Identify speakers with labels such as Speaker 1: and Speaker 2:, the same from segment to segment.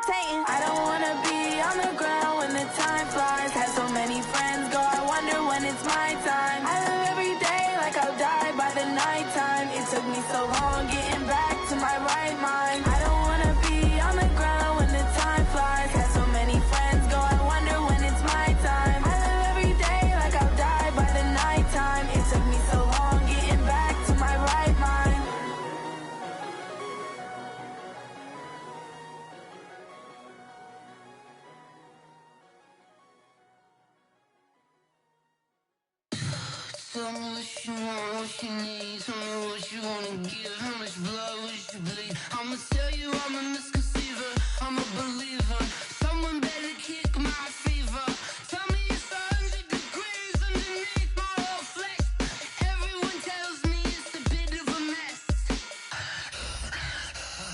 Speaker 1: levitating. I don't wanna be on the ground when the time flies. Had so many friends go, I wonder when it's my time. I live every day like I'll die by the nighttime. It took me so long getting back to my right mind. I don't wanna be on the ground when the time flies. Had so many friends go, I wonder when it's my time. I live every day like I'll die by the nighttime. It took me so long getting back to my right mind.
Speaker 2: Tell me what you want, what you need. Tell me what you wanna give. How much blood would you bleed? I'ma tell you I'm a misconceiver. I'm a believer. Someone better kick my fever. Tell me it's 100 degrees underneath my whole flesh. Everyone tells me it's a bit of a mess.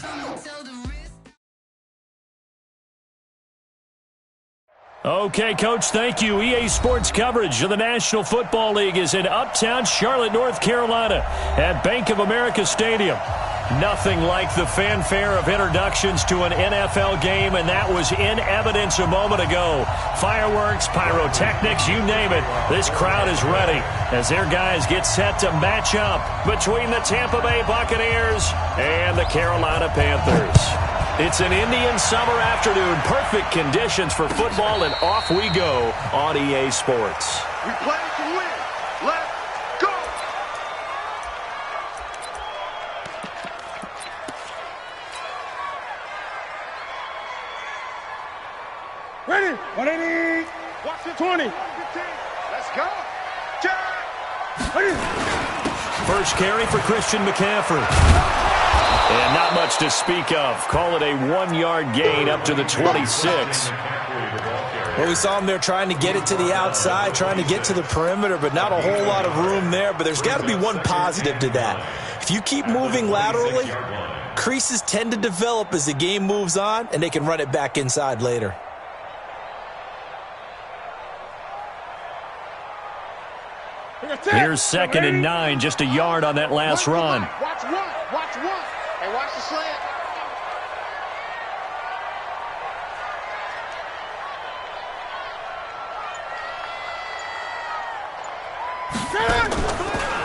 Speaker 2: I'ma tell the risk.
Speaker 3: Okay, Coach, thank you. EA Sports coverage of the National Football League is in uptown Charlotte, North Carolina at Bank of America Stadium. Nothing like the fanfare of introductions to an NFL game, and that was in evidence a moment ago. Fireworks, pyrotechnics, you name it. This crowd is ready as their guys get set to match up between the Tampa Bay Buccaneers and the Carolina Panthers. It's an Indian summer afternoon. Perfect conditions for football, and off we go on EA Sports.
Speaker 4: We play to win. Let's go! Ready? 180. Watch the 20. Let's go. Jack. Ready.
Speaker 3: First carry for Christian McCaffrey. And not much to speak of. Call it a 1-yard gain up to the 26.
Speaker 5: Well, we saw him there trying to get it to the outside, trying to get to the perimeter, but not a whole lot of room there. But there's got to be one positive to that. If you keep moving laterally, creases tend to develop as the game moves on, and they can run it back inside later.
Speaker 3: Here's 2nd and 9, just a yard on that last run.
Speaker 4: Watch one. Watch one. Hey, watch the slant.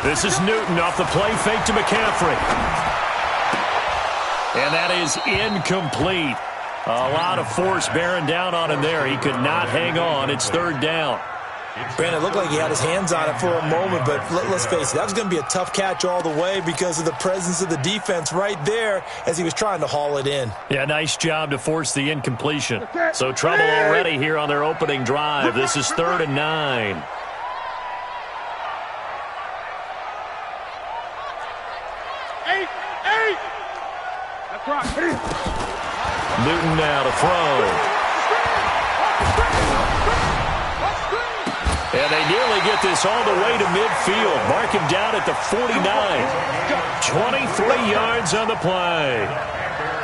Speaker 3: This is Newton off the play fake to McCaffrey. And that is incomplete. A lot of force bearing down on him there. He could not hang on. It's 3rd down.
Speaker 5: Brandon, it looked like he had his hands on it for a moment, but let's face it, that was going to be a tough catch all the way because of the presence of the defense right there as he was trying to haul it in.
Speaker 3: Yeah, nice job to force the incompletion. So trouble already here on their opening drive. This is 3rd and 9.
Speaker 4: Eight. That's right.
Speaker 3: Newton now to throw. And they nearly get this all the way to midfield. Mark him down at the 49. 23 yards on the play.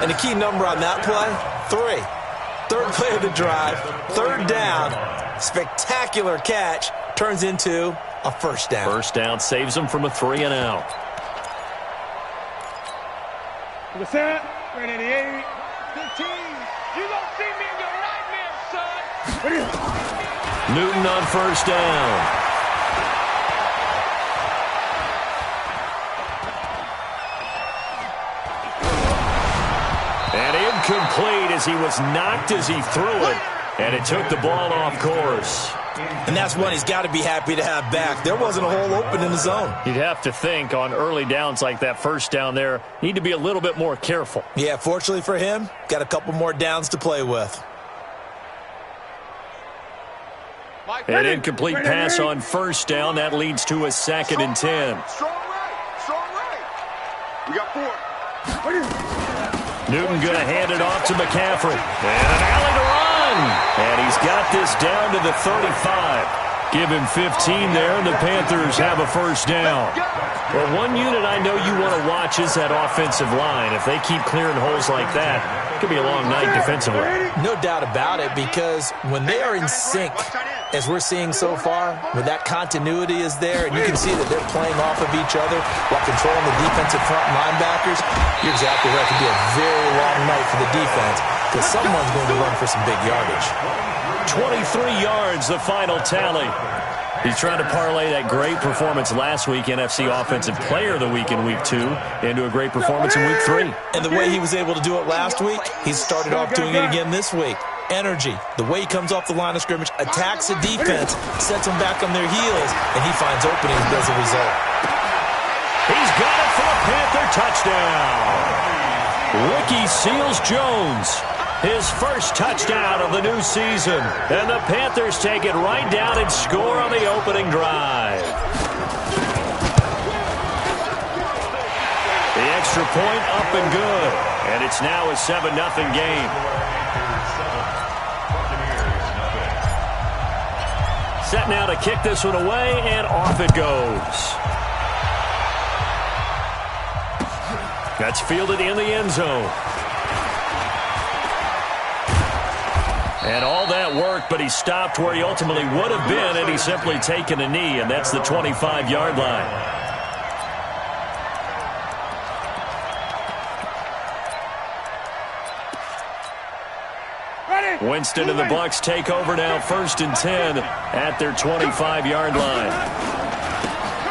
Speaker 5: And the key number on that play, 3. 3rd play of the drive, 3rd down. Spectacular catch turns into a 1st down.
Speaker 3: 1st down saves them from a 3 and out.
Speaker 4: To the set. 388. 15. You gonna see me in your nightmares, son.
Speaker 3: Newton on 1st down. And incomplete as he was knocked as he threw it. And it took the ball off course.
Speaker 5: And that's one he's got to be happy to have back. There wasn't a hole open in the zone.
Speaker 3: You'd have to think on early downs like that 1st down there, need to be a little bit more careful.
Speaker 5: Yeah, fortunately for him, got a couple more downs to play with.
Speaker 3: An incomplete pass on 1st down. That leads to a 2nd and 10.
Speaker 4: Strong right. We got 4.
Speaker 3: Newton going to hand it off to McCaffrey. And an alley to run. And he's got this down to the 35. Give him 15 there, and the Panthers have a 1st down. Well, one unit I know you want to watch is that offensive line. If they keep clearing holes like that, it could be a long night defensively.
Speaker 5: No doubt about it, because when they are in sync, as we're seeing so far, where that continuity is there, and you can see that they're playing off of each other while controlling the defensive front linebackers, you're exactly right. It could be a very long night for the defense. because someone's going to run for some big yardage.
Speaker 3: 23 yards, the final tally. He's trying to parlay that great performance last week, NFC Offensive Player of the Week in Week 2, into a great performance in Week 3.
Speaker 5: And the way he was able to do it last week, he started off doing it again this week. Energy, the way he comes off the line of scrimmage, attacks the defense, sets them back on their heels, and he finds openings as a result.
Speaker 3: He's got it for a Panther touchdown. Ricky Seals-Jones, his first touchdown of the new season. And the Panthers take it right down and score on the opening drive. The extra point up and good. And it's now a 7-0 game. Set now to kick this one away, and off it goes. That's fielded in the end zone. And all that work, but he stopped where he ultimately would have been had he simply taken a knee, and that's the 25-yard line. Winston and the Bucs take over now, 1st and 10 at their 25-yard line.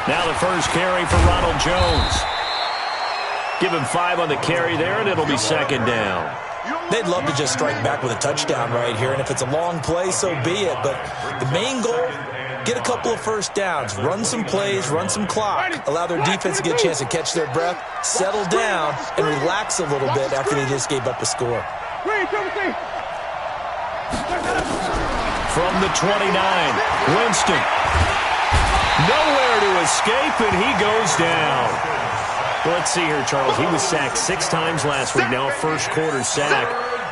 Speaker 3: Now the first carry for Ronald Jones. Give him 5 on the carry there, and it'll be 2nd down.
Speaker 5: They'd love to just strike back with a touchdown right here, and if it's a long play, so be it. But the main goal, get a couple of first downs, run some plays, run some clock, allow their defense to get a chance to catch their breath, settle down, and relax a little bit after they just gave up a score.
Speaker 3: From the 29, Winston. Nowhere to escape, and he goes down. Well, let's see here, Charles. He was sacked 6 times last week. Now a first-quarter sack.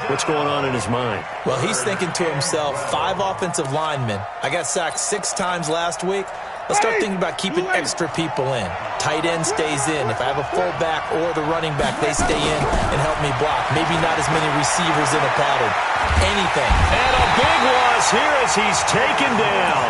Speaker 3: What's going on in his mind?
Speaker 5: Well, he's thinking to himself, 5 offensive linemen. I got sacked 6 times last week. Let's start thinking about keeping extra people in. Tight end stays in. If I have a fullback or the running back, they stay in and help me block. Maybe not as many receivers in a pattern. Anything.
Speaker 3: And a big loss here as he's taken down.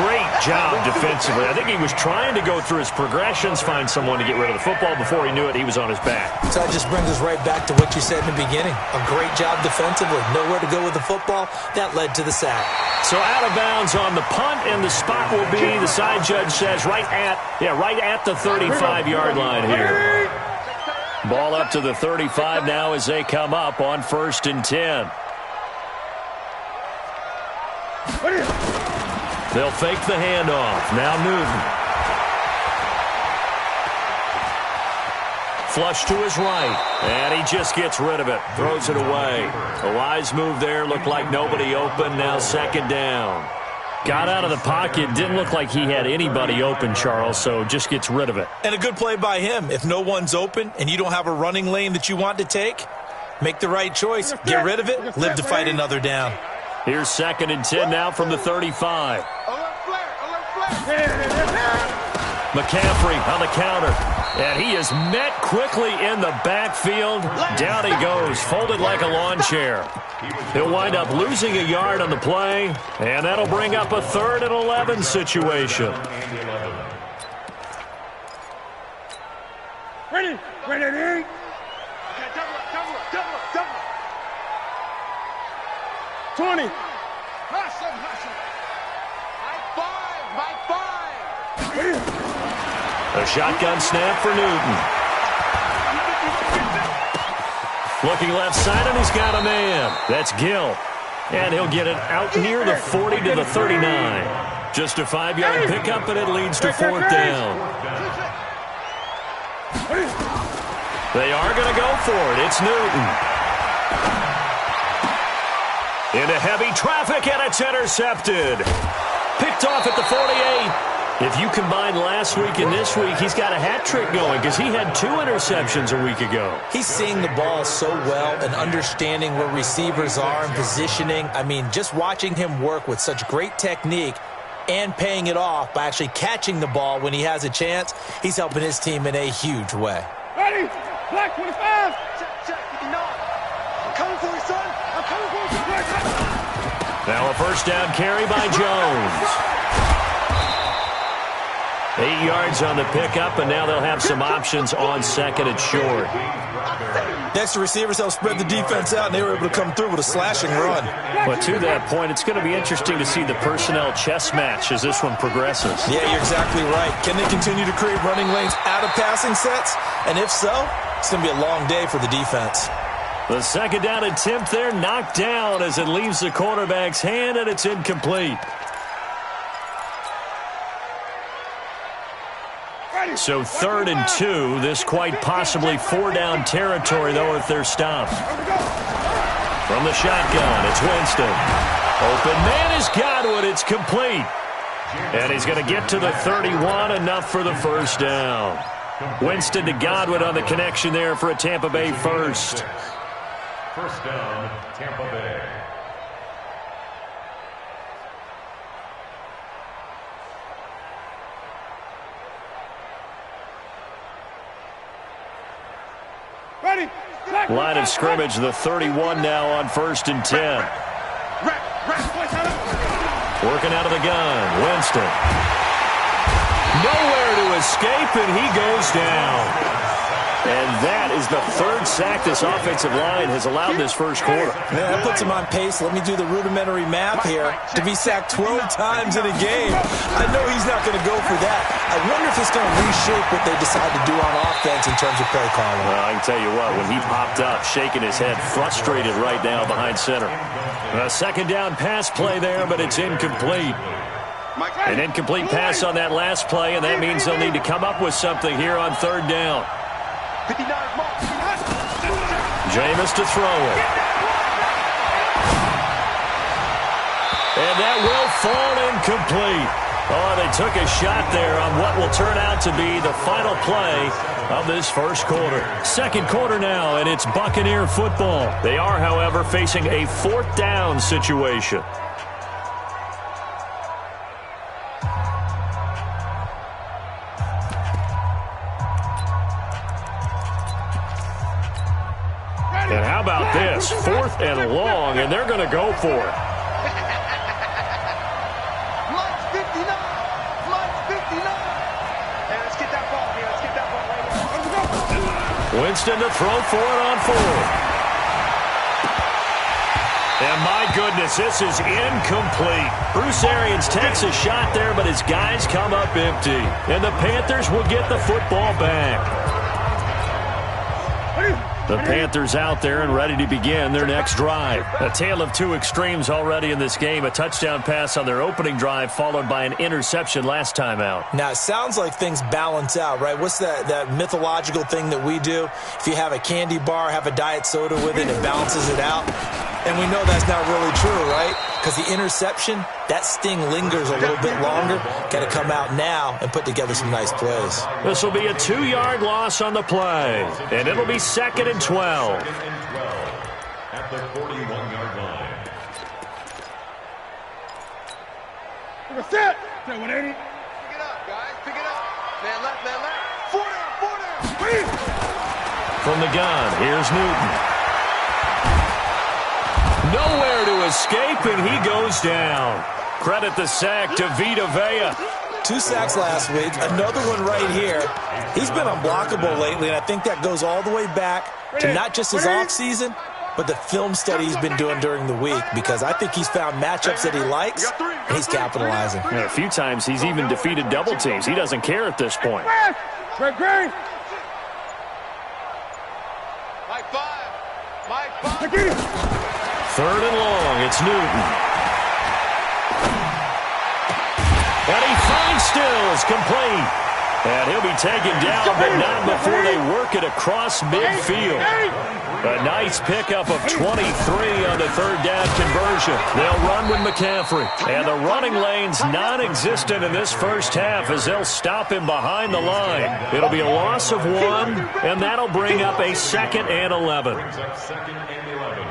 Speaker 3: Great job defensively. I think he was trying to go through his progressions, find someone to get rid of the football. Before he knew it, he was on his back.
Speaker 5: So that just brings us right back to what you said in the beginning. A great job defensively. Nowhere to go with the football. That led to the sack.
Speaker 3: So out of bounds on the punt, and the spot will be, the side judge says, right at the 35-yard line here. Ball up to the 35 now as they come up on 1st and 10. They'll fake the handoff. Now Newton. Flush to his right. And he just gets rid of it. Throws it away. A wise move there. Looked like nobody open. Now 2nd down. Got out of the pocket. Didn't look like he had anybody open, Charles, so just gets rid of it.
Speaker 5: And a good play by him. If no one's open and you don't have a running lane that you want to take, make the right choice. Get rid of it. Live to fight another down.
Speaker 3: Here's 2nd and 10 now from the 35. McCaffrey on the counter. And he is met quickly in the backfield. Down he goes, folded like a lawn chair. He'll wind up losing a yard on the play, and that'll bring up a 3rd and 11 situation.
Speaker 4: Ready. Okay, double. 20. Hustle. High 5.
Speaker 3: A shotgun snap for Newton. Looking left side, and he's got a man. That's Gill. And he'll get it out near the 40 to the 39. Just a 5-yard pickup, and it leads to 4th down. They are going to go for it. It's Newton. Into heavy traffic, and it's intercepted. Picked off at the 48. If you combine last week and this week, he's got a hat trick going because he had 2 interceptions a week ago.
Speaker 5: He's seeing the ball so well and understanding where receivers are and positioning. I mean, just watching him work with such great technique and paying it off by actually catching the ball when he has a chance, he's helping his team in a huge way.
Speaker 4: Ready? Black 25. Check. I'm coming for you, son. I'm coming for you.
Speaker 3: Now a 1st down carry by Jones. 8 yards on the pickup, and now they'll have some options on second and short.
Speaker 5: Next, the receivers help spread the defense out, and they were able to come through with a slashing run.
Speaker 3: But to that point, it's going to be interesting to see the personnel chess match as this one progresses.
Speaker 5: Yeah, you're exactly right. Can they continue to create running lanes out of passing sets? And if so, it's going to be a long day for the defense.
Speaker 3: The second down attempt there knocked down as it leaves the quarterback's hand, and it's incomplete. So 3rd and 2. This quite possibly 4-down territory, though, if they're stopped. From the shotgun, it's Winston. Open man is Godwin. It's complete. And he's going to get to the 31, enough for the first down. Winston to Godwin on the connection there for a Tampa Bay first.
Speaker 6: First down, Tampa Bay.
Speaker 3: Line of scrimmage, the 31 now on 1st and 10. Working out of the gun, Winston. Nowhere to escape, and he goes down. And that is the 3rd sack this offensive line has allowed this first quarter.
Speaker 5: Yeah, that puts him on pace. Let me do the rudimentary math here. To be sacked 12 times in a game, I know he's not going to go for that. I wonder if it's going to reshape what they decide to do on offense in terms of play calling.
Speaker 3: Well, I can tell you what, when he popped up, shaking his head, frustrated right now behind center. A second down pass play there, but it's incomplete. An incomplete pass on that last play, and that means they'll need to come up with something here on 3rd down. Jameis to throw it. And that will fall incomplete. Oh, they took a shot there on what will turn out to be the final play of this first quarter. Second quarter now, and it's Buccaneer football. They are, however, facing a 4th down situation. And how about this? 4th and long, and they're going to go for it. Winston to throw for it on 4th. And my goodness, this is incomplete. Bruce Arians takes a shot there, but his guys come up empty. And the Panthers will get the football back. The Panthers out there and ready to begin their next drive. A tale of two extremes already in this game. A touchdown pass on their opening drive followed by an interception last time out.
Speaker 5: Now, it sounds like things balance out, right? What's that mythological thing that we do? If you have a candy bar, have a diet soda with it, it balances it out. And we know that's not really true, right? Because the interception, that sting lingers a little bit longer. Got to come out now and put together some nice plays.
Speaker 3: This will be a 2-yard loss on the play. And it'll be 2nd and 12.
Speaker 6: At the 41-yard line.
Speaker 4: Set. 180.
Speaker 7: Pick it up, guys. Pick it up. Man left, man left. 4 down, 4 down.
Speaker 3: From the gun, here's Newton. Nowhere to escape, and he goes down. Credit the sack to Vita Vea.
Speaker 5: 2 sacks last week, another one right here. He's been unblockable lately, and I think that goes all the way back to not just his offseason, but the film study he's been doing during the week, because I think he's found matchups that he likes, and he's capitalizing.
Speaker 3: A few times he's even defeated double teams. He doesn't care at this point.
Speaker 4: Great.
Speaker 7: Mike 5.
Speaker 3: 3rd and long, it's Newton. And he finds Stills, complete. And he'll be taken down, but not before they work it across midfield. A nice pickup of 23 on the 3rd down conversion. They'll run with McCaffrey. And the running lane's non-existent in this first half as they'll stop him behind the line. It'll be a loss of 1, and that'll bring up a 2nd and 11.
Speaker 6: Brings up 2nd and 11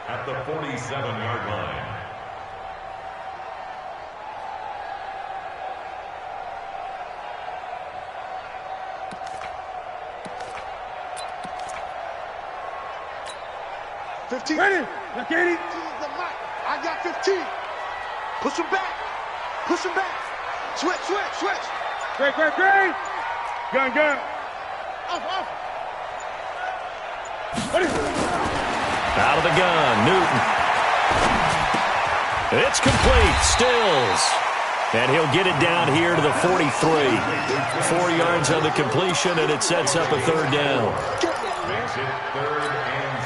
Speaker 6: at the 47-yard line.
Speaker 4: Ready. Look, 80.
Speaker 7: I got 15. Push him back. Switch.
Speaker 4: Great. Gun. Off.
Speaker 3: Out of the gun, Newton. It's complete, Stills. And he'll get it down here to the 43. 4 yards on the completion, and it sets up a third down.
Speaker 6: Makes it 3rd and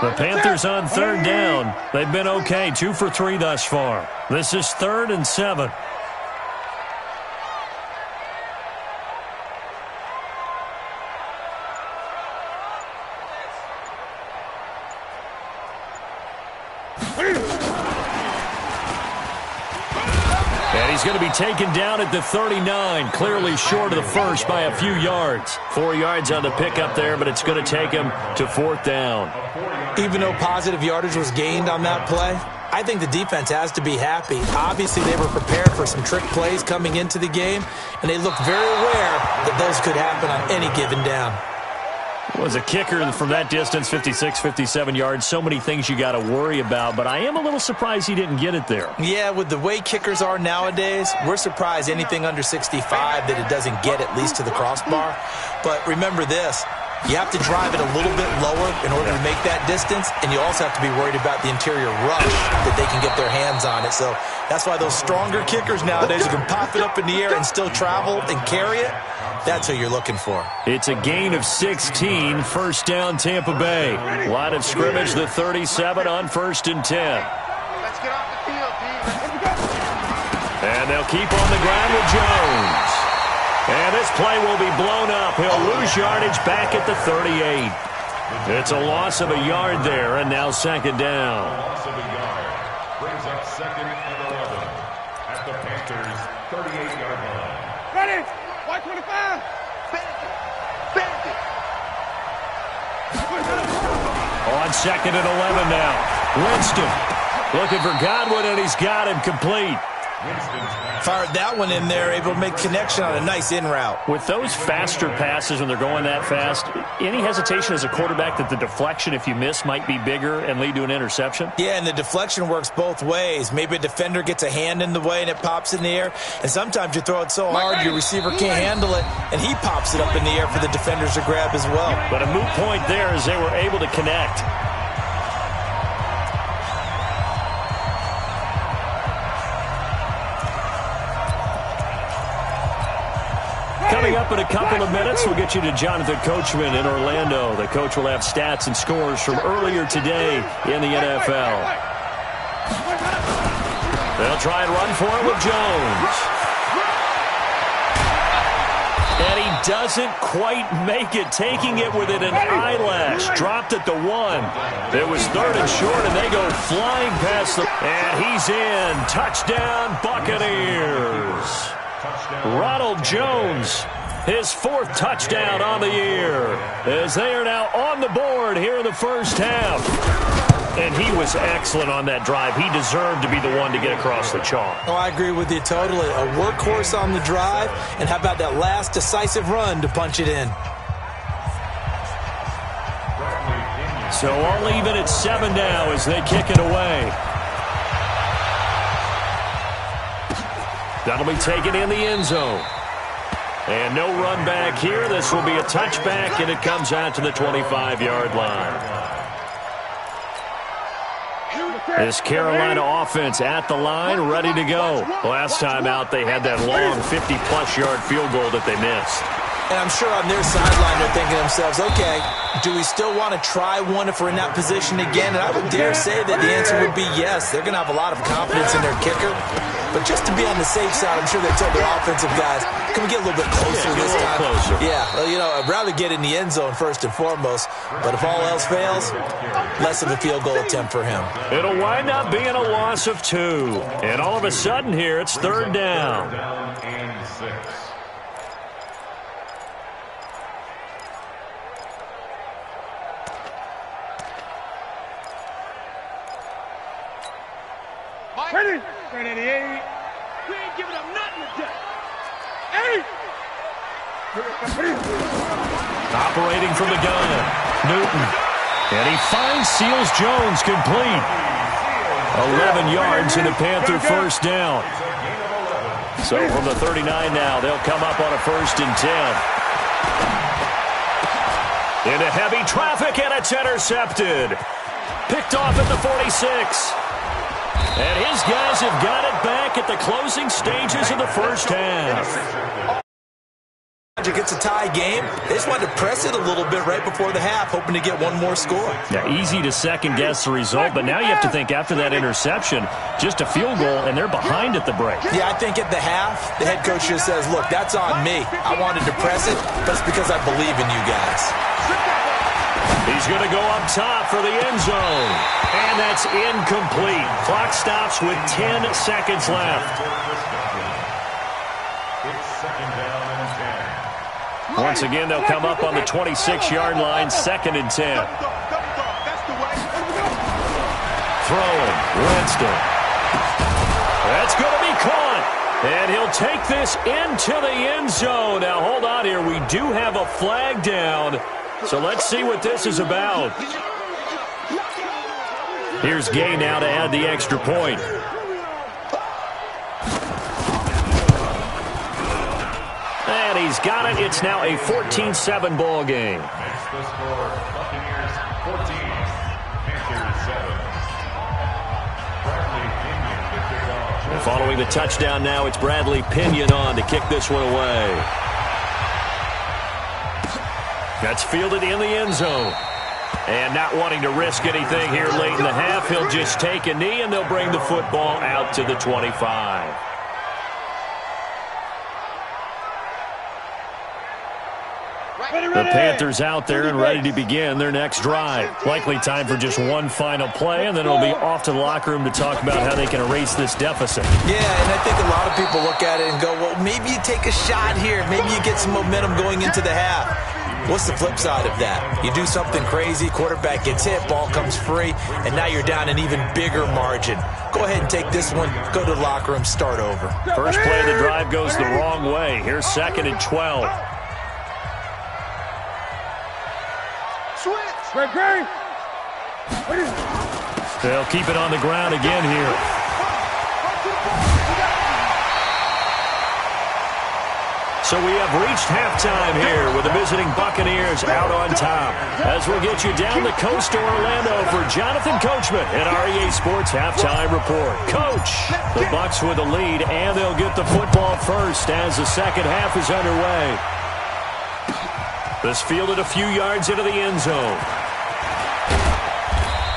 Speaker 6: 7.
Speaker 3: The Panthers on third down. They've been okay, 2 for 3 thus far. This is 3rd and 7. And he's going to be taken down at the 39, clearly short of the first by a few yards. 4 yards on the pickup there, but it's going to take him to 4th down.
Speaker 5: Even though positive yardage was gained on that play, I think the defense has to be happy. Obviously, they were prepared for some trick plays coming into the game, and they looked very aware that those could happen on any given down.
Speaker 3: Was a kicker from that distance, 56, 57 yards. So many things you got to worry about, but I am a little surprised he didn't get it there.
Speaker 5: Yeah, with the way kickers are nowadays, we're surprised anything under 65 that it doesn't get at least to the crossbar. But remember this, you have to drive it a little bit lower in order to make that distance, and you also have to be worried about the interior rush that they can get their hands on it. So that's why those stronger kickers nowadays who can pop it up in the air and still travel and carry it, that's who you're looking for.
Speaker 3: It's a gain of 16, 1st down Tampa Bay. Line of scrimmage, the 37 on 1st and 10.
Speaker 7: Let's get off the field, D.
Speaker 3: And they'll keep on the ground with Jones. And this play will be blown up. He'll lose yardage back at the 38. It's a loss of a yard there, and now 2nd down.
Speaker 6: Loss of a yard. Brings up 2nd and 11 at the Panthers' 38-yard line.
Speaker 4: Ready? White 25.
Speaker 7: Bandit.
Speaker 3: On 2nd and 11 now. Winston looking for Godwin, and he's got him complete.
Speaker 5: Fired that one in there, able to make connection on a nice in route.
Speaker 3: With those faster passes when they're going that fast, any hesitation as a quarterback that the deflection, if you miss, might be bigger and lead to an interception?
Speaker 5: Yeah, and the deflection works both ways. Maybe a defender gets a hand in the way and it pops in the air, and sometimes you throw it so hard your receiver can't handle it, and he pops it up in the air for the defenders to grab as well.
Speaker 3: But a moot point there as they were able to connect. Coming up in a couple of minutes, we'll get you to Jonathan Coachman in Orlando. The coach will have stats and scores from earlier today in the NFL. They'll try and run for it with Jones. And he doesn't quite make it, taking it within an eyelash. Dropped at the 1. It was 3rd and short, and they go flying past the... And he's in. Touchdown, Buccaneers. Ronald Jones, his 4th touchdown on the year, as they are now on the board here in the first half. And he was excellent on that drive. He deserved to be the one to get across the chalk.
Speaker 5: Oh, I agree with you totally. A workhorse on the drive, and how about that last decisive run to punch it in?
Speaker 3: So all even at 7 now as they kick it away. That'll be taken in the end zone. And no run back here. This will be a touchback, and it comes out to the 25-yard line. This Carolina offense at the line, ready to go. Last time out, they had that long 50-plus yard field goal that they missed.
Speaker 5: And I'm sure on their sideline they're thinking to themselves, okay, do we still want to try one if we're in that position again? And I would dare say that the answer would be yes. They're going to have a lot of confidence in their kicker. But just to be on the safe side, I'm sure they told their offensive guys, can we get a little bit closer this time?
Speaker 3: Closer.
Speaker 5: Yeah, well, you know, I'd rather get in the end zone first and foremost. But if all else fails, less of a field goal attempt for him.
Speaker 3: It'll wind up being a loss of 2. And all of a sudden here, it's 3rd down.
Speaker 6: Down and 6.
Speaker 4: Ready? 88. We ain't giving up nothing today. 8.
Speaker 3: Operating from the gun, Newton. And he finds Seals Jones complete. 11 yards and a Panther first down. So from the 39 now, they'll come up on a 1st and 10. Into heavy traffic, and it's intercepted. Picked off at the 46. And his guys have got it back at the closing stages of the first half.
Speaker 5: It's a tie game. They just wanted to press it a little bit right before the half, hoping to get one more score.
Speaker 3: Yeah, easy to second-guess the result, but now you have to think after that interception, just a field goal, and they're behind at the break.
Speaker 5: Yeah, I think at the half, the head coach just says, look, that's on me. I wanted to press it, but it's because I believe in you guys.
Speaker 3: He's going to go up top for the end zone. And that's incomplete. Clock stops with 10 seconds left.
Speaker 6: It's 2nd down and 10.
Speaker 3: Once again, they'll come up on the 26-yard line, 2nd and 10. Throwing, Winston. That's going to be caught. And he'll take this into the end zone. Now, hold on here. We do have a flag down. So let's see what this is about. Here's Gay now to add the extra point. And he's got it. It's now a 14-7 ball game.
Speaker 6: That's the score. Buccaneers 14, Panthers 7. Bradley Pinion to kick off.
Speaker 3: And following the touchdown now, it's Bradley Pinion on to kick this one away. That's fielded in the end zone. And not wanting to risk anything here late in the half, he'll just take a knee, and they'll bring the football out to the 25. The Panthers out there and ready to begin their next drive. Likely time for just one final play, and then it'll be off to the locker room to talk about how they can erase this deficit.
Speaker 5: Yeah, and I think a lot of people look at it and go, well, maybe you take a shot here. Maybe you get some momentum going into the half. What's the flip side of that? You do something crazy, quarterback gets hit, ball comes free, and now you're down an even bigger margin. Go ahead and take this one, go to the locker room, start over.
Speaker 3: First play of the drive goes the wrong way. Here's 2nd and 12. They'll keep it on the ground again here. So we have reached halftime here with the visiting Buccaneers out on top. As we'll get you down the coast to Orlando for Jonathan Coachman at our EA Sports Halftime Report. Coach, the Bucs with the lead, and they'll get the football first as the second half is underway. This fielded a few yards into the end zone.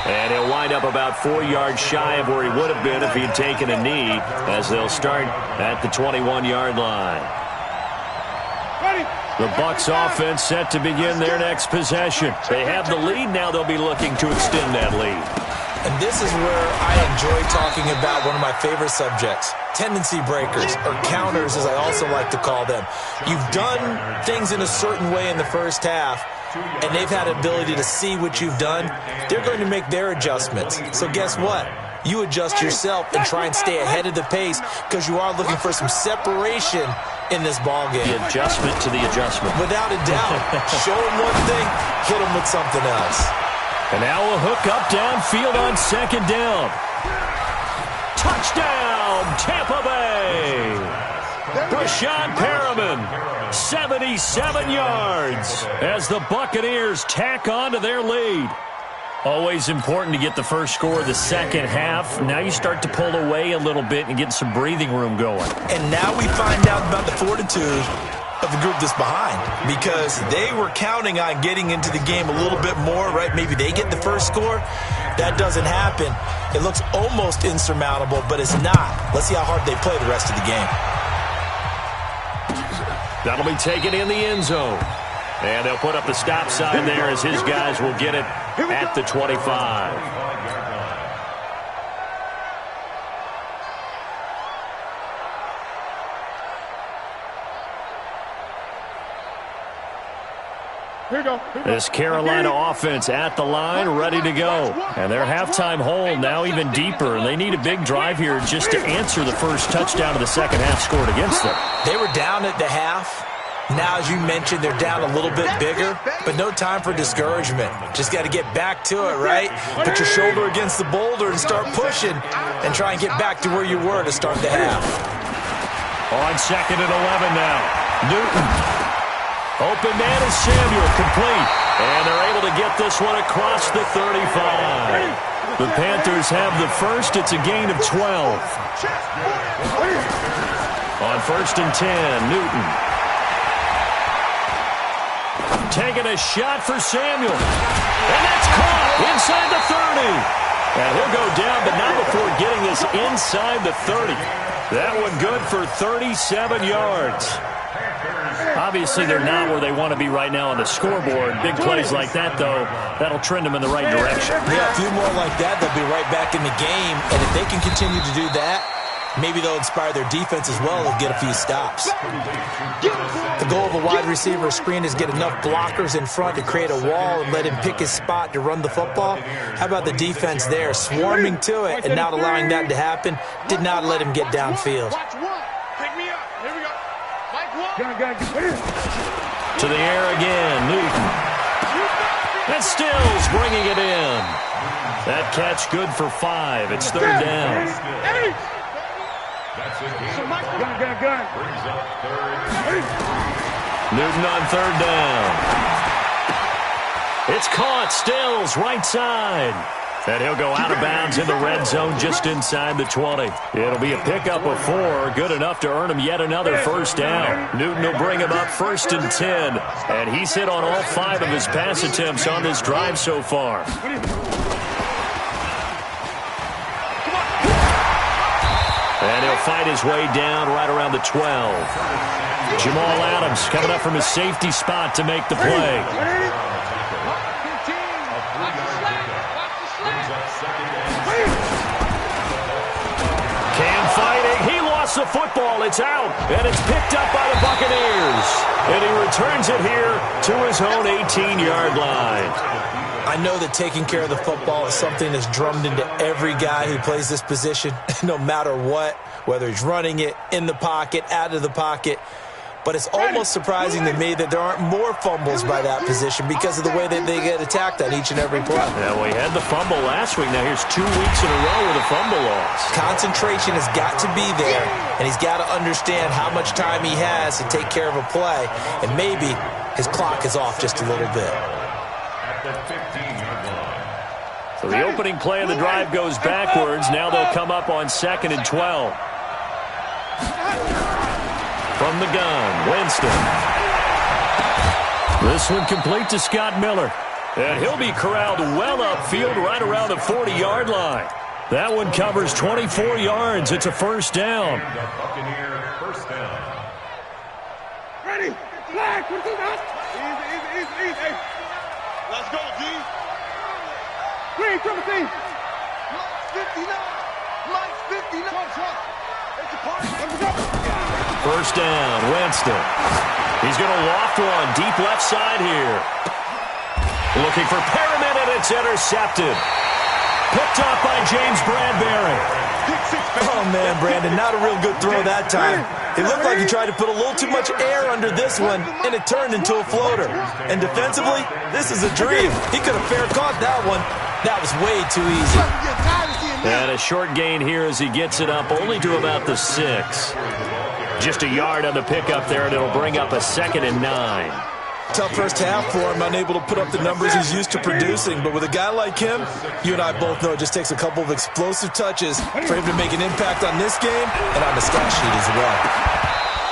Speaker 3: And he'll wind up about 4 yards shy of where he would have been if he had taken a knee, as they'll start at the 21-yard line. The Bucs offense set to begin their next possession. They have the lead. Now they'll be looking to extend that lead.
Speaker 5: And this is where I enjoy talking about one of my favorite subjects, tendency breakers, or counters as I also like to call them. You've done things in a certain way in the first half, and they've had an ability to see what you've done. They're going to make their adjustments. So guess what? You adjust yourself and try and stay ahead of the pace because you are looking for some separation in this ball game.
Speaker 3: The adjustment to the adjustment.
Speaker 5: Without a doubt. Show them one thing, hit them with something else.
Speaker 3: And now a hook up downfield on 2nd down. Touchdown, Tampa Bay. Brashad Perriman, 77 yards as the Buccaneers tack on to their lead. Always important to get the first score of the second half. Now you start to pull away a little bit and get some breathing room going.
Speaker 5: And now we find out about the fortitude of the group that's behind, because they were counting on getting into the game a little bit more, right? Maybe they get the first score. That doesn't happen. It looks almost insurmountable, but it's not. Let's see how hard they play the rest of the game.
Speaker 3: That'll be taken in the end zone. And they'll put up the stop sign there as his guys will get it at the 25. This Carolina offense at the line, ready to go. And their halftime hole now even deeper. And they need a big drive here just to answer the first touchdown of the second half scored against them.
Speaker 5: They were down at the half. Now, as you mentioned, they're down a little bit bigger, but no time for discouragement. Just got to get back to it, right? Put your shoulder against the boulder and start pushing and try and get back to where you were to start the half.
Speaker 3: On 2nd and 11 now. Newton. Open man is Samuel, complete. And they're able to get this one across the 35. The Panthers have the first. It's a gain of 12. On 1st and 10, Newton. Taking a shot for Samuel. And that's caught inside the 30. And he'll go down, but not before getting this inside the 30. That one good for 37 yards. Obviously, they're not where they want to be right now on the scoreboard. Big plays like that, though, that'll trend them in the right direction.
Speaker 5: Yeah, a few more like that, they'll be right back in the game. And if they can continue to do that, maybe they'll inspire their defense as well and get a few stops. The goal of a wide receiver screen is get enough blockers in front to create a wall and let him pick his spot to run the football. How about the defense there, swarming to it and not allowing that to happen? Did not let him get downfield.
Speaker 4: Pick me up. Here we go. Mike, one.
Speaker 3: To the air again, Newton. And Stills bringing it in. That catch good for 5. It's 3rd down.
Speaker 4: Gun.
Speaker 3: Newton on 3rd down. It's caught. Stills, right side. And he'll go out of bounds in the red zone just inside the 20. It'll be a pickup of 4. Good enough to earn him yet another first down. Newton will bring him up 1st and 10. And he's hit on all 5 of his pass attempts on this drive so far. And he'll fight his way down right around the 12. Jamal Adams coming up from his safety spot to make the play. Cam fighting. He lost the football. It's out. And it's picked up by the Buccaneers. And he returns it here to his own 18-yard line.
Speaker 5: I know that taking care of the football is something that's drummed into every guy who plays this position, no matter what, whether he's running it, in the pocket, out of the pocket. But it's almost surprising to me that there aren't more fumbles by that position because of the way that they get attacked on each and every play.
Speaker 3: Yeah, we had the fumble last week. Now here's 2 weeks in a row with a fumble loss.
Speaker 5: Concentration has got to be there, and he's got to understand how much time he has to take care of a play, and maybe his clock is off just a little bit.
Speaker 3: So the opening play of the drive goes backwards. Now they'll come up on 2nd and 12. From the gun, Winston. This one complete to Scott Miller. And he'll be corralled well upfield right around the 40-yard line. That one covers 24 yards. It's a first down.
Speaker 4: Ready? Flag. Easy. Let's go, G. Green, triple T. Mike's 59. It's a party.
Speaker 3: First down, Winston. He's going to loft one deep left side here. Looking for Perriman, and it's intercepted. Picked off by James Bradbury.
Speaker 5: Oh, man, Brandon, not a real good throw that time. It looked like he tried to put a little too much air under this one, and it turned into a floater. And defensively, this is a dream. He could have fair caught that one. That was way too easy.
Speaker 3: And a short gain here as he gets it up only to about the 6. Just a yard on the pickup there, and it'll bring up a 2nd and 9.
Speaker 5: Tough first half for him, unable to put up the numbers he's used to producing. But with a guy like him, you and I both know it just takes a couple of explosive touches for him to make an impact on this game and on the stat sheet as well.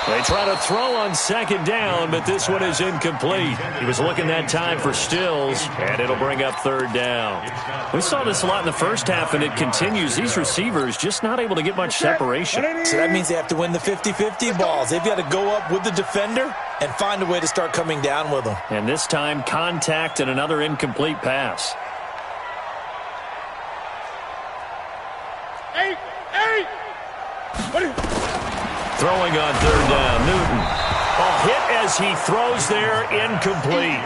Speaker 3: They try to throw on 2nd down, but this one is incomplete. He was looking that time for Stills, and it'll bring up 3rd down. We saw this a lot in the first half, and it continues. These receivers just not able to get much separation.
Speaker 5: So that means they have to win the 50-50 balls. They've got to go up with the defender and find a way to start coming down with them.
Speaker 3: And this time, contact and another incomplete pass.
Speaker 4: Eight.
Speaker 3: Throwing on 3rd down, Newton. A hit as he throws there, incomplete.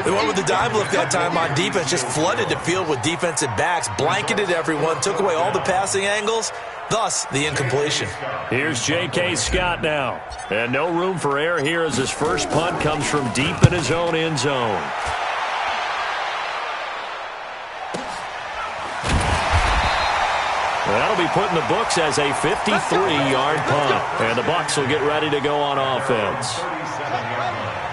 Speaker 5: They went with the dive lift that time on defense, just flooded the field with defensive backs, blanketed everyone, took away all the passing angles, thus the incompletion.
Speaker 3: Here's J.K. Scott now. And no room for error here as his first punt comes from deep in his own end zone. That'll be put in the books as a 53-yard punt. And the Bucs will get ready to go on offense.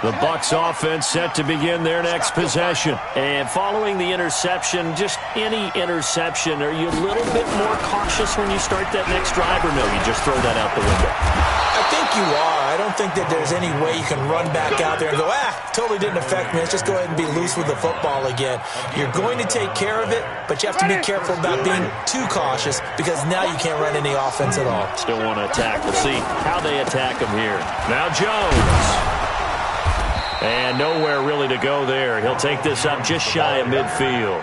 Speaker 3: The Bucs offense set to begin their next possession. And following the interception, just any interception, are you a little bit more cautious when you start that next drive, or no, you just throw that out the window?
Speaker 5: I think you are. I don't think that there's any way you can run back out there and go, totally didn't affect me. Let's just go ahead and be loose with the football again. You're going to take care of it, but you have to be careful about being too cautious because now you can't run any offense at all.
Speaker 3: Still want to attack. We'll see how they attack him here. Now Jones. And nowhere really to go there. He'll take this up just shy of midfield.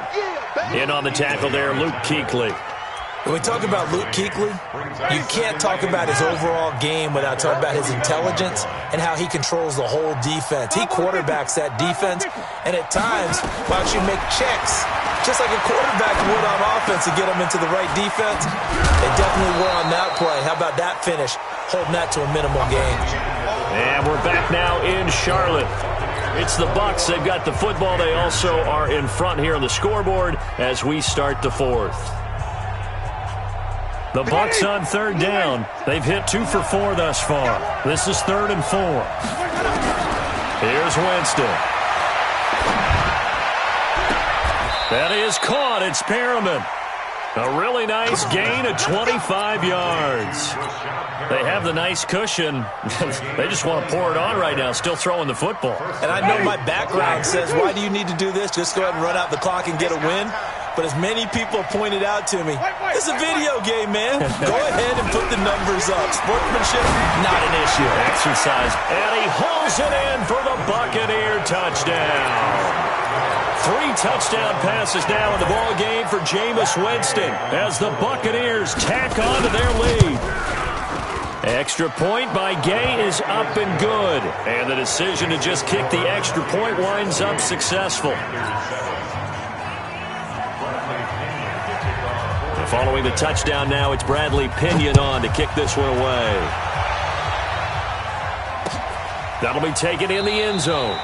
Speaker 3: In on the tackle there, Luke Kuechly.
Speaker 5: When we talk about Luke Kuechly, you can't talk about his overall game without talking about his intelligence and how he controls the whole defense. He quarterbacks that defense, and at times will actually make checks, just like a quarterback would on offense to get them into the right defense. They definitely were on that play. How about that finish? Holding that to a minimal gain.
Speaker 3: And we're back now in Charlotte. It's the Bucs. They've got the football. They also are in front here on the scoreboard as we start the fourth. The Bucs on third down. They've hit 2 for 4 thus far. This is 3rd and 4. Here's Winston. That is caught. It's Perriman. A really nice gain of 25 yards. They have the nice cushion. They just want to pour it on right now, still throwing the football.
Speaker 5: And I know my background says, why do you need to do this? Just go ahead and run out the clock and get a win. But as many people pointed out to me, it's a video game, man. Go ahead and put the numbers up. Sportsmanship, not an issue.
Speaker 3: Exercise. And he hauls it in for the Buccaneer touchdown. 3 touchdown passes now in the ball game for Jameis Winston as the Buccaneers tack on to their lead. Extra point by Gay is up and good. And the decision to just kick the extra point winds up successful. Following the touchdown now, it's Bradley Pinion on to kick this one away. That'll be taken in the end zone.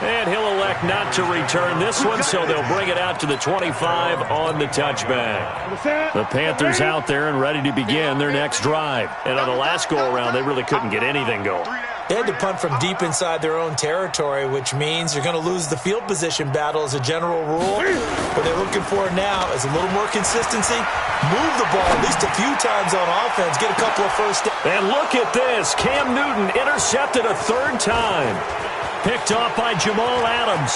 Speaker 3: And he'll elect not to return this one, so they'll bring it out to the 25 on the touchback. The Panthers out there and ready to begin their next drive. And on the last go-around, they really couldn't get anything going.
Speaker 5: They had to punt from deep inside their own territory, which means you're going to lose the field position battle as a general rule. What they're looking for now is a little more consistency. Move the ball at least a few times on offense. Get a couple of first downs.
Speaker 3: And look at this. Cam Newton intercepted a 3rd time. Picked off by Jamal Adams.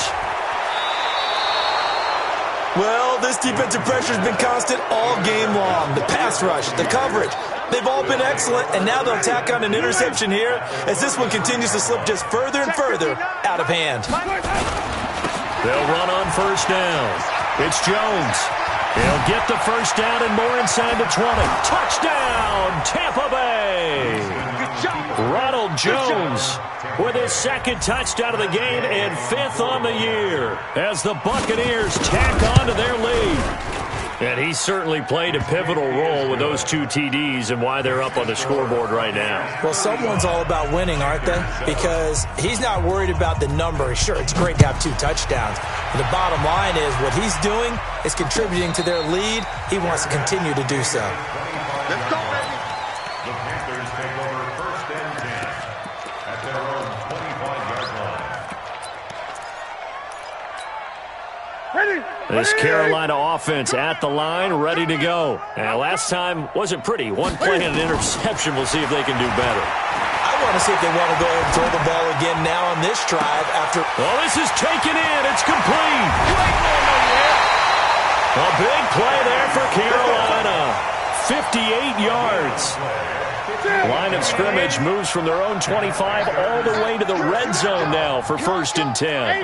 Speaker 5: Well, this defensive pressure has been constant all game long. The pass rush, the coverage, they've all been excellent, and now they'll tack on an interception here as this one continues to slip just further and further out of hand.
Speaker 3: They'll run on 1st down. It's Jones. He'll get the 1st down and more inside the 20. Touchdown, Tampa Bay. Ronald Jones with his 2nd touchdown of the game and 5th on the year as the Buccaneers tack on to their lead. And he certainly played a pivotal role with those 2 TDs and why they're up on the scoreboard right now.
Speaker 5: Well, someone's all about winning, aren't they? Because he's not worried about the number. Sure, it's great to have 2 touchdowns. But the bottom line is what he's doing is contributing to their lead. He wants to continue to do so.
Speaker 7: Let's go, baby.
Speaker 6: The Panthers take over 1st and 10 at their own 25-yard line.
Speaker 3: This Carolina offense at the line, ready to go. And last time wasn't pretty. One play and an interception. We'll see if they can do better.
Speaker 5: I want to see if they want to go ahead and throw the ball again now on this drive after.
Speaker 3: Well, this is taken in. It's complete. A big play there for Carolina. 58 yards. Line of scrimmage moves from their own 25 all the way to the red zone now for 1st and 10.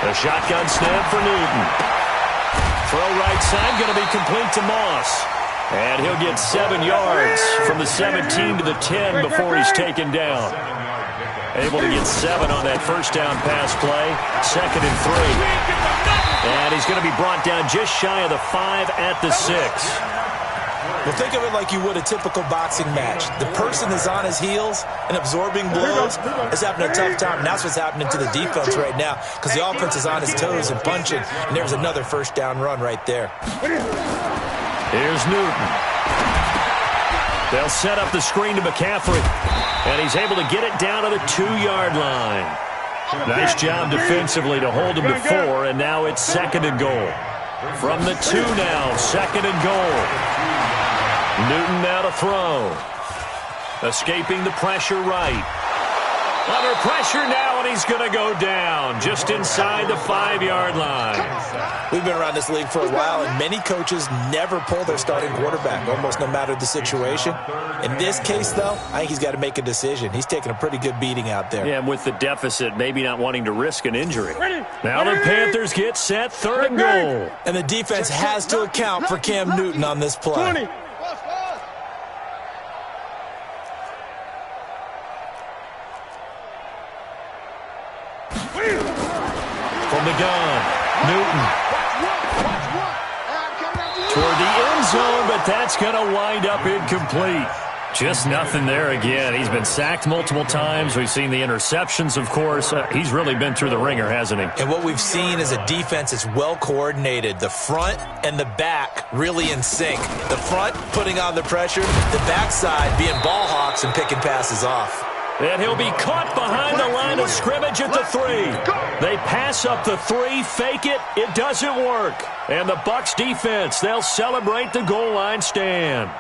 Speaker 3: A shotgun snap for Newton. Throw right side, going to be complete to Moss. And he'll get 7 yards from the 17 to the 10 before he's taken down. Able to get 7 on that 1st down pass play. 2nd and 3. And he's going to be brought down just shy of the 5 at the 6.
Speaker 5: Well, think of it like you would a typical boxing match. The person is on his heels and absorbing blows is having a tough time. And that's what's happening to the defense right now because the offense is on his toes and punching. And there's another first down run right there.
Speaker 3: Here's Newton. They'll set up the screen to McCaffrey. And he's able to get it down to the 2-yard line. Nice job defensively to hold him to 4, and now it's 2nd and goal. From the 2 now, 2nd and goal. Newton now to throw. Escaping the pressure right. Under pressure now, and he's going to go down just inside the 5-yard line.
Speaker 5: We've been around this league for a while, and many coaches never pull their starting quarterback, almost no matter the situation. In this case, though, I think he's got to make a decision. He's taking a pretty good beating out there.
Speaker 3: Yeah, and with the deficit, maybe not wanting to risk an injury. Now the Panthers get set, 3rd and goal.
Speaker 5: And the defense has to account for Cam Newton on this play.
Speaker 3: From the gun, Newton. Toward the end zone, but that's going to wind up incomplete. Just nothing there again. He's been sacked multiple times. We've seen the interceptions, of course. He's really been through the ringer, hasn't he?
Speaker 5: And what we've seen is a defense that's well coordinated. The front and the back really in sync. The front putting on the pressure, the backside being ball hawks and picking passes off.
Speaker 3: And he'll be caught behind the line of scrimmage at the 3. They pass up the 3, fake it. It doesn't work. And the Bucs defense, they'll celebrate the goal line stand.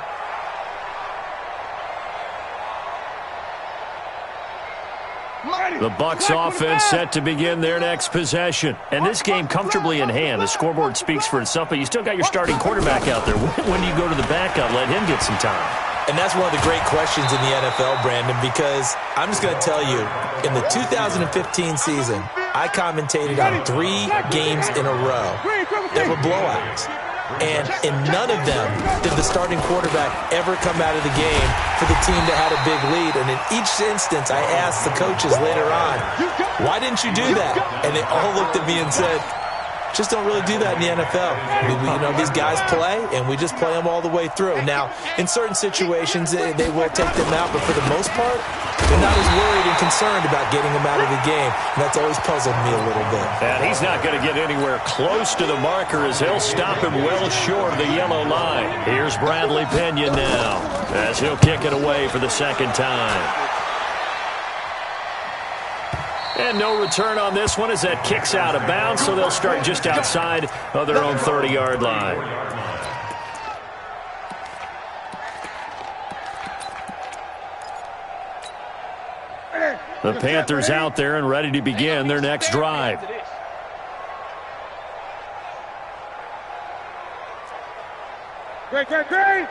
Speaker 3: The Bucs offense set to begin their next possession. And this game comfortably in hand. The scoreboard speaks for itself, but you still got your starting quarterback out there. When do you go to the backup? Let him get some time.
Speaker 5: And that's one of the great questions in the NFL, Brandon, because I'm just going to tell you, in the 2015 season, I commentated on 3 games in a row that were blowouts. And in none of them did the starting quarterback ever come out of the game for the team that had a big lead. And in each instance, I asked the coaches later on, why didn't you do that? And they all looked at me and said, just don't really do that in the NFL. These guys play, and we just play them all the way through. Now, in certain situations, they will take them out, but for the most part, they're not as worried and concerned about getting them out of the game. And that's always puzzled me a little bit.
Speaker 3: And he's not going to get anywhere close to the marker as he'll stop him well short of the yellow line. Here's Bradley Pena now as he'll kick it away for the 2nd time. And no return on this one as that kicks out of bounds, so they'll start just outside of their own 30-yard line. The Panthers out there and ready to begin their next drive.
Speaker 4: Great. Hey.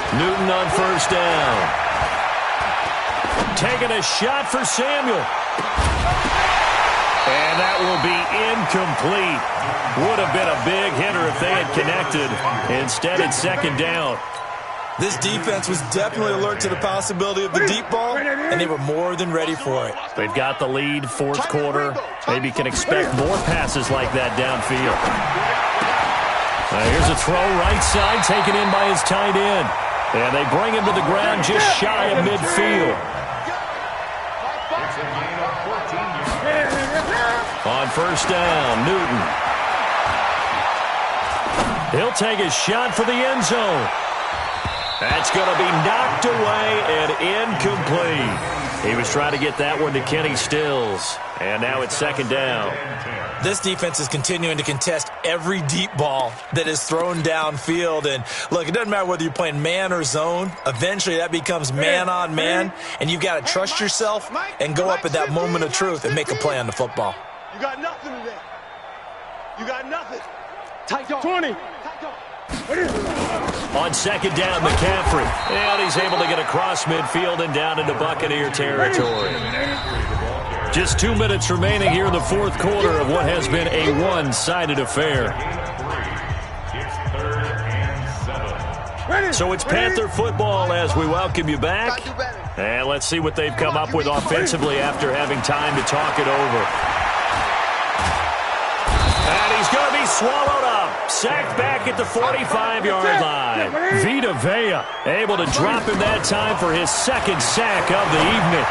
Speaker 3: Newton on 1st down. Taking a shot for Samuel. And that will be incomplete. Would have been a big hitter if they had connected. Instead, it's 2nd down.
Speaker 5: This defense was definitely alert to the possibility of the deep ball, and they were more than ready for it.
Speaker 3: They've got the lead, 4th quarter. Maybe can expect more passes like that downfield. Here's a throw right side, taken in by his tight end. And they bring him to the ground just shy of midfield. On 1st down, Newton. He'll take a shot for the end zone. That's going to be knocked away and incomplete. He was trying to get that one to Kenny Stills. And now it's 2nd down.
Speaker 5: This defense is continuing to contest every deep ball that is thrown downfield. And, look, it doesn't matter whether you're playing man or zone. Eventually, that becomes man on man. And you've got to trust yourself and go up at that moment of truth and make a play on the football.
Speaker 7: You got nothing today. You got nothing.
Speaker 4: Tight dog. 20.
Speaker 3: On 2nd down, McCaffrey. And he's able to get across midfield and down into Buccaneer territory. Just 2 minutes remaining here in the 4th quarter of what has been a one-sided affair. So it's Panther football as we welcome you back. And let's see what they've come up with offensively after having time to talk it over. he's swallowed up. Sacked back at the 45-yard line. Vita Vea able to drop him that time for his second sack of the evening.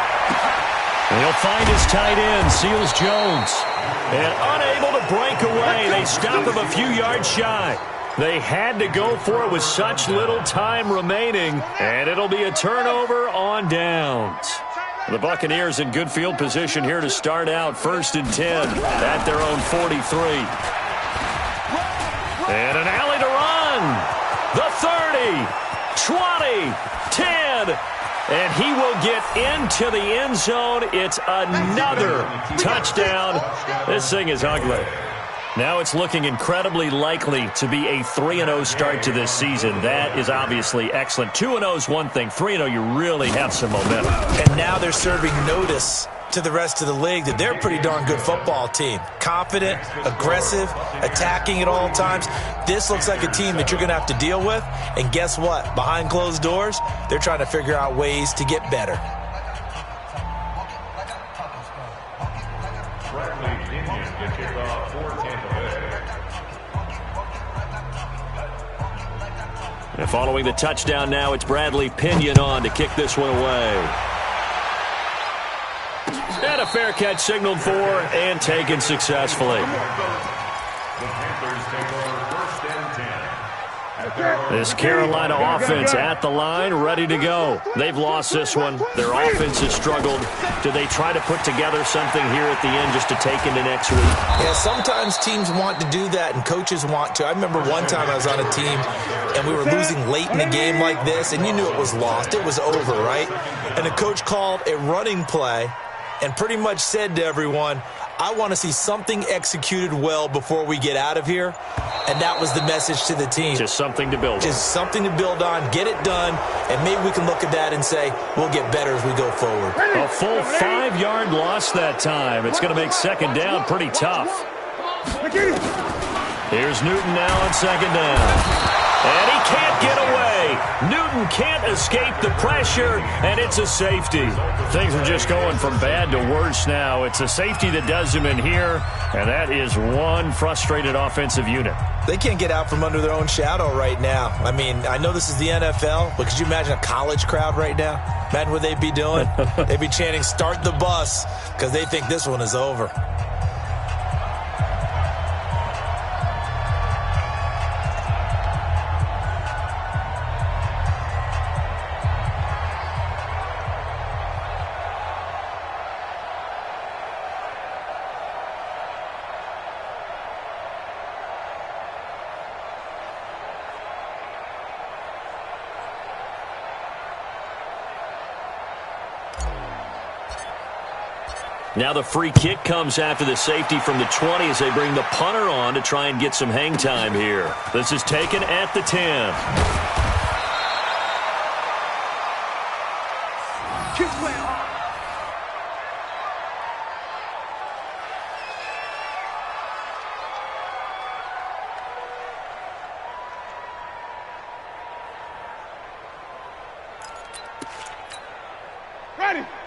Speaker 3: And he'll find his tight end, Seals Jones. And unable to break away, they stop him a few yards shy. They had to go for it with such little time remaining, and it'll be a turnover on downs. The Buccaneers in good field position here to start out 1st and 10 at their own 43. And an alley to run. The 30, 20, 10. And he will get into the end zone. It's another touchdown. This thing is ugly. Now it's looking incredibly likely to be a 3-0 start to this season. That is obviously excellent. 2-0 is one thing. 3-0, you really have some momentum.
Speaker 5: And now they're serving notice to the rest of the league that they're a pretty darn good football team. Confident, aggressive, attacking at all times. This looks like a team that you're going to have to deal with. And guess what? Behind closed doors, they're trying to figure out ways to get better.
Speaker 3: And following the touchdown now, it's Bradley Pinion on to kick this one away. And a fair catch signaled for and taken successfully. This Carolina offense at the line, ready to go. They've lost this one. Their offense has struggled. Do they try to put together something here at the end just to take into next week?
Speaker 5: Yeah, sometimes teams want to do that and coaches want to. I remember one time I was on a team and we were losing late in a game like this, and you knew it was lost. It was over, right? And the coach called a running play and pretty much said to everyone, I want to see something executed well before we get out of here. And that was the message to the team.
Speaker 3: Just something to build on.
Speaker 5: Just something to build on, get it done, and maybe we can look at that and say, we'll get better as we go forward.
Speaker 3: A full 5-yard loss that time. It's going to make second down pretty tough. Here's Newton now on second down. And he can't get away. Newton can't escape the pressure, and it's a safety. Things are just going from bad to worse now. It's a safety that does him in here, and that is one frustrated offensive unit.
Speaker 5: They can't get out from under their own shadow right now. I mean, I know this is the NFL, but could you imagine a college crowd right now? Imagine what they'd be doing. They'd be chanting, start the bus, because they think this one is over.
Speaker 3: Now the free kick comes after the safety from the 20 as they bring the punter on to try and get some hang time here. This is taken at the 10.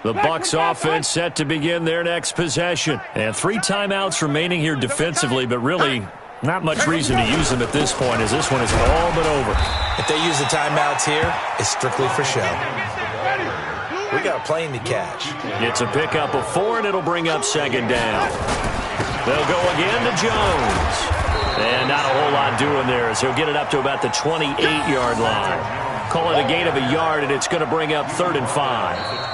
Speaker 3: The Bucs offense set to begin their next possession. And 3 timeouts remaining here defensively, but really not much reason to use them at this point as this one is all but over.
Speaker 5: If they use the timeouts here, it's strictly for show. We got a plane to catch.
Speaker 3: It's a pickup of 4, and it'll bring up second down. They'll go again to Jones. And not a whole lot doing there as he'll get it up to about the 28-yard line. Call it a gain of a yard, and it's going to bring up 3rd and 5.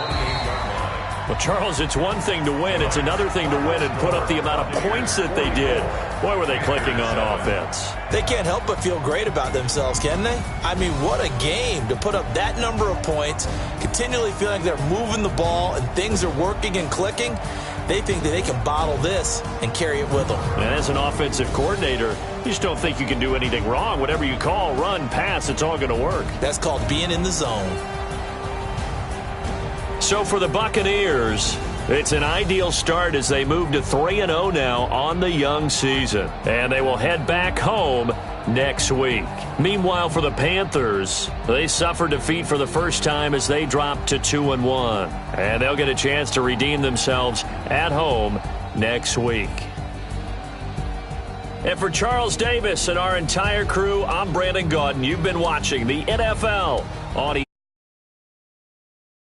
Speaker 3: Well, Charles, it's one thing to win. It's another thing to win and put up the amount of points that they did. Boy, were they clicking on offense.
Speaker 5: They can't help but feel great about themselves, can they? I mean, what a game to put up that number of points, continually feeling like they're moving the ball and things are working and clicking. They think that they can bottle this and carry it with them.
Speaker 3: And as an offensive coordinator, you just don't think you can do anything wrong. Whatever you call, run, pass, it's all going to work.
Speaker 5: That's called being in the zone.
Speaker 3: So for the Buccaneers, it's an ideal start as they move to 3-0 now on the young season. And they will head back home next week. Meanwhile, for the Panthers, they suffered defeat for the first time as they dropped to 2-1. And they'll get a chance to redeem themselves at home next week. And for Charles Davis and our entire crew, I'm Brandon Gaudin. You've been watching the NFL on